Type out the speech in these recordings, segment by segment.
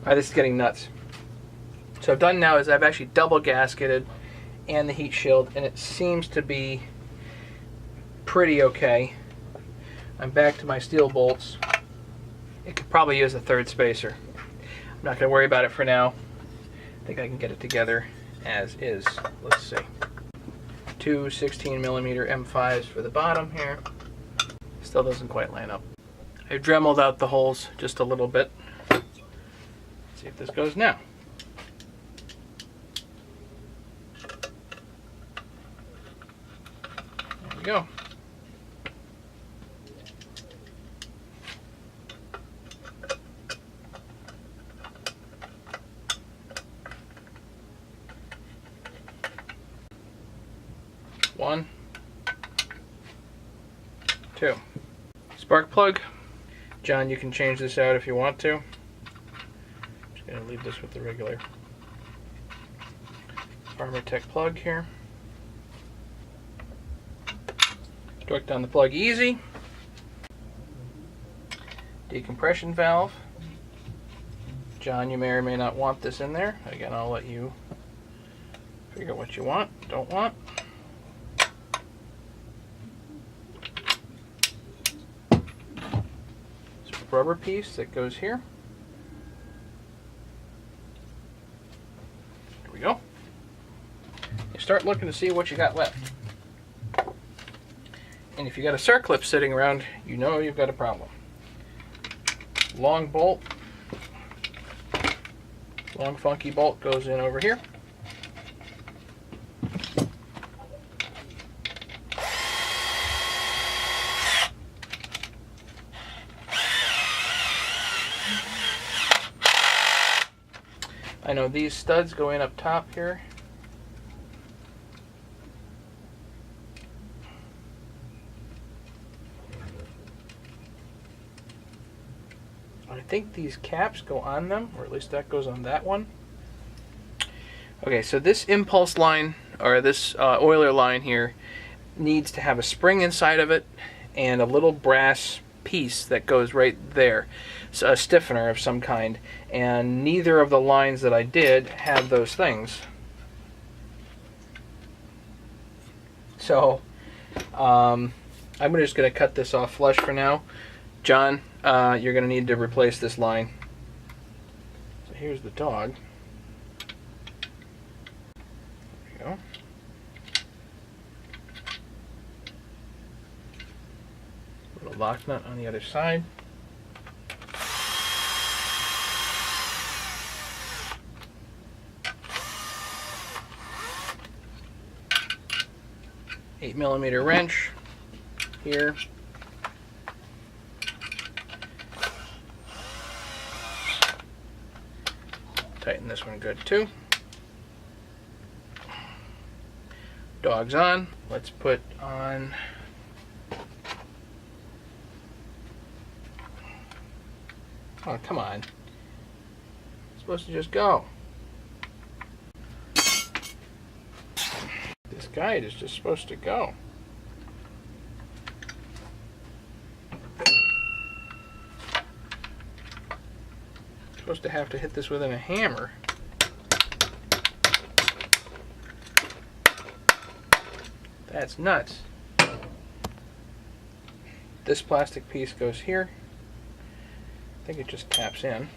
Alright, this is getting nuts. So what I've done now is I've actually double gasketed and the heat shield, and it seems to be pretty okay. I'm back to my steel bolts. It could probably use a third spacer. I'm not going to worry about it for now. I think I can get it together as is. Let's see. Two 16mm M5s for the bottom here. Still doesn't quite line up. I dremeled out the holes just a little bit. Let's see if this goes now. There we go. One, two. Spark plug. John, you can change this out if you want to. I'm just going to leave this with the regular Farmer-Tech plug here. Torque down the plug easy. Decompression valve. John, you may or may not want this in there. Again, I'll let you figure out what you want, don't want. Rubber piece that goes here. There we go. You start looking to see what you got left. And if you got a circlip sitting around, you know you've got a problem. Long bolt, long funky bolt goes in over here. I know these studs go in up top here. I think these caps go on them, or at least that goes on that one. Okay, so this impulse line, or this oiler line here, needs to have a spring inside of it and a little brass piece that goes right there. So a stiffener of some kind, and neither of the lines that I did had those things. So I'm just going to cut this off flush for now. John, you're going to need to replace this line. So here's the dog. There we go. Little lock nut on the other side. $8mm wrench here. Tighten this one good too. Dog's on. Let's put on oh, come on. It's supposed to just go. This guide is just supposed to go. Supposed to have to hit this with a hammer. That's nuts. This plastic piece goes here. I think it just taps in.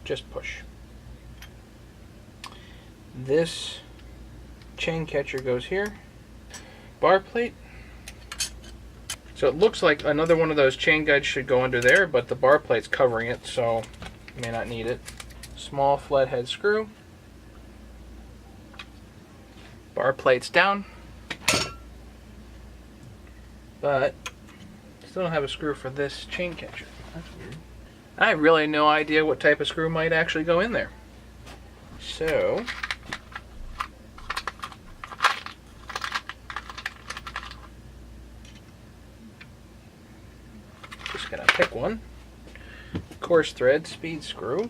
Just push. This chain catcher goes here. Bar plate. So it looks like another one of those chain guides should go under there, but the bar plate's covering it, so you may not need it. Small flathead screw. Bar plate's down. But still don't have a screw for this chain catcher. That's weird. I have really no idea what type of screw might actually go in there. So just gonna pick one. Coarse thread speed screw.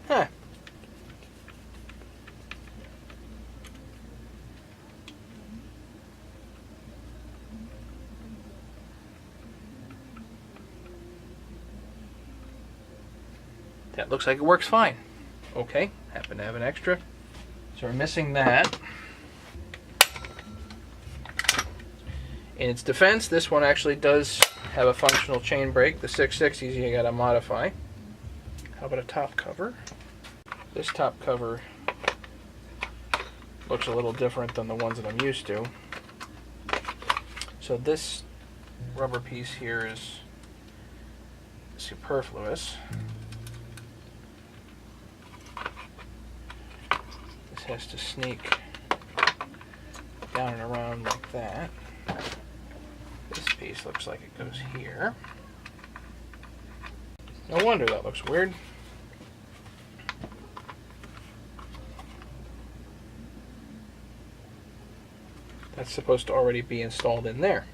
Huh. That looks like it works fine. Okay, happen to have an extra. So we're missing that. In its defense, this one actually does have a functional chain brake. The 660s you gotta modify. How about a top cover? This top cover looks a little different than the ones that I'm used to. So this rubber piece here is superfluous. This has to sneak down and around like that. This piece looks like it goes here. No wonder that looks weird. That's supposed to already be installed in there.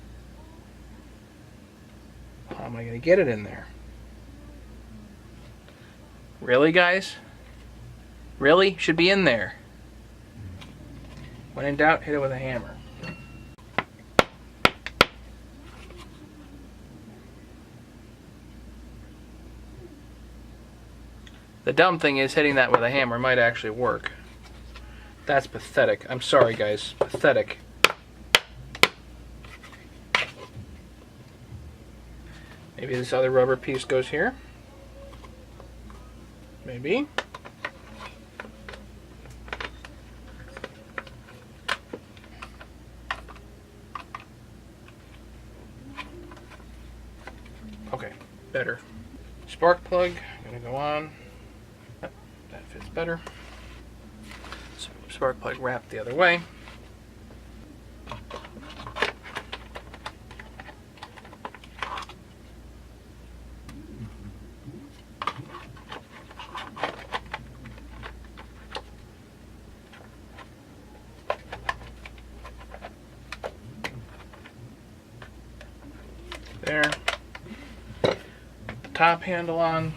How am I going to get it in there? Really, guys? Really? Should be in there. When in doubt, hit it with a hammer. The dumb thing is hitting that with a hammer might actually work. That's pathetic. I'm sorry, guys. Pathetic. Maybe this other rubber piece goes here. Maybe. Okay, better. Spark plug, gonna go on. Yep, that fits better. Spark plug wrapped the other way. There. Top handle on.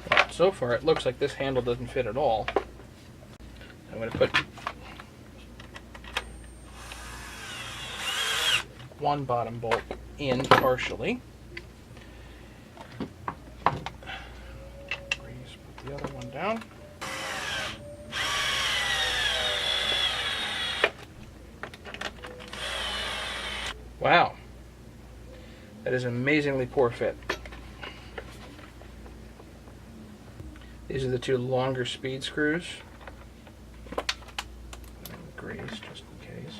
Well, so far it looks like this handle doesn't fit at all. I'm going to put one bottom bolt in partially. Put the other one down. Wow, that is an amazingly poor fit. These are the two longer speed screws. Grease, just in case.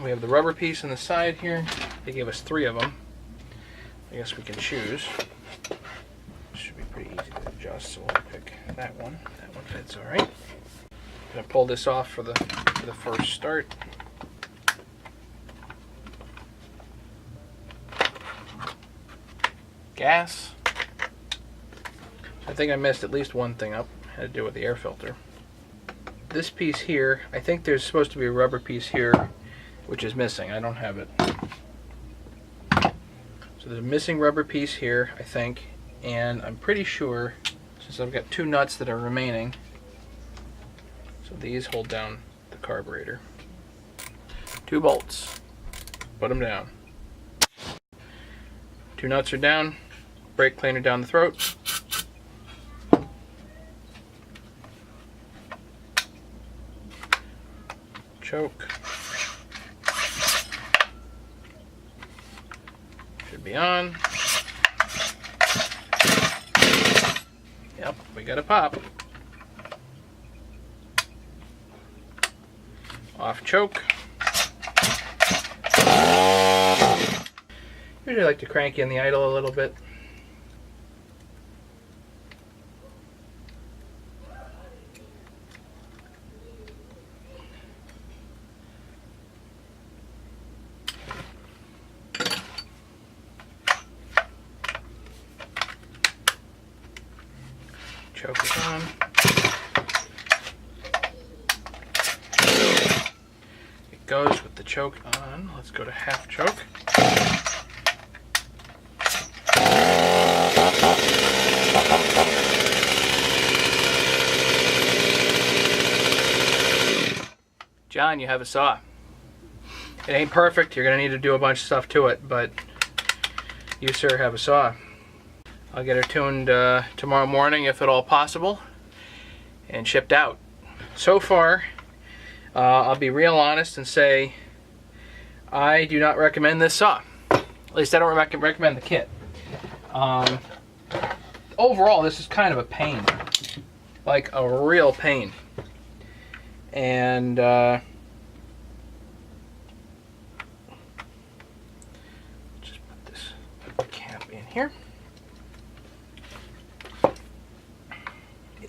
We have the rubber piece on the side here. They gave us 3 of them. I guess we can choose. Should be pretty easy to adjust, so we'll pick that one. That one fits all right. I'm gonna pull this off for the first start. Gas. I think I messed at least one thing up. Had to do with the air filter. This piece here, I think there's supposed to be a rubber piece here, which is missing. I don't have it. So there's a missing rubber piece here, I think, and I'm pretty sure, since I've got 2 nuts that are remaining, so these hold down the carburetor. 2 bolts. Put them down. 2 nuts are down. Brake cleaner down the throat. Choke. Should be on. Yep, we got a pop. Off choke. Usually like to crank in the idle a little bit. Choke is on. the choke on. Let's go to half choke. John, you have a saw. It ain't perfect. You're going to need to do a bunch of stuff to it, but you, sir, have a saw. I'll get her tuned tomorrow morning, if at all possible, and shipped out. So far, I'll be real honest and say I do not recommend this saw. At least I don't recommend the kit. Overall, this is kind of a pain. Like a real pain. And just put this cap in here.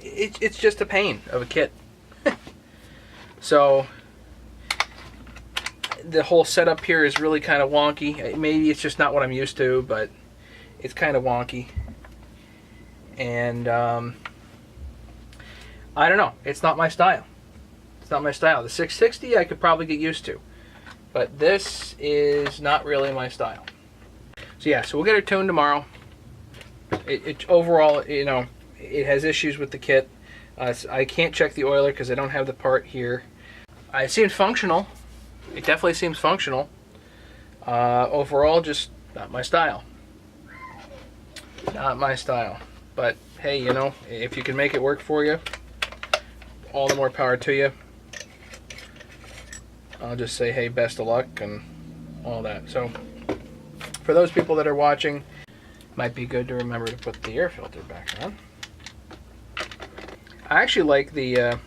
It's just a pain of a kit. So the whole setup here is really kind of wonky. Maybe it's just not what I'm used to, but it's kind of wonky. And I don't know. It's not my style. It's not my style. The 660 I could probably get used to, but this is not really my style. So yeah, so we'll get her tuned tomorrow. It overall, you know, it has issues with the kit. I can't check the oiler because I don't have the part here. It seems functional. It definitely seems functional. Overall, just not my style. Not my style. But hey, you know, if you can make it work for you, all the more power to you. I'll just say, hey, best of luck and all that. So, for those people that are watching, might be good to remember to put the air filter back on. I actually like the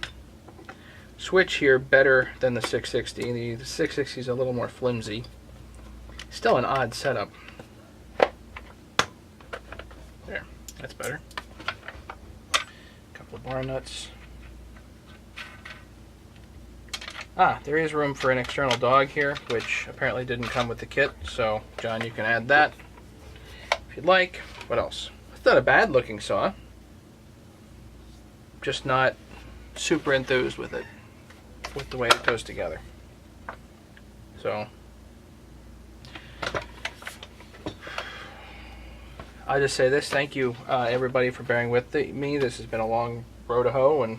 switch here better than the 660. The 660 is a little more flimsy. Still an odd setup. There, that's better. A couple of bar nuts. There is room for an external dog here, which apparently didn't come with the kit. So, John, you can add that if you'd like. What else? It's not a bad looking saw. Just not super enthused with it, with the way it goes together. So, I'll just say this. Thank you, everybody, for bearing with me. This has been a long road to hoe, and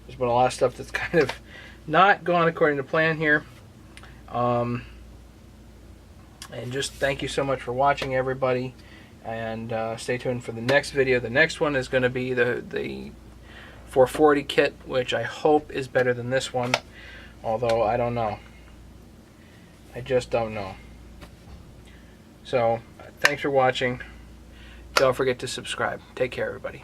there's been a lot of stuff that's kind of not gone according to plan here. And just thank you so much for watching, everybody. And stay tuned for the next video. The next one is going to be the 440 kit, which I hope is better than this one. Although, I don't know. I just don't know. So, thanks for watching. Don't forget to subscribe. Take care, everybody.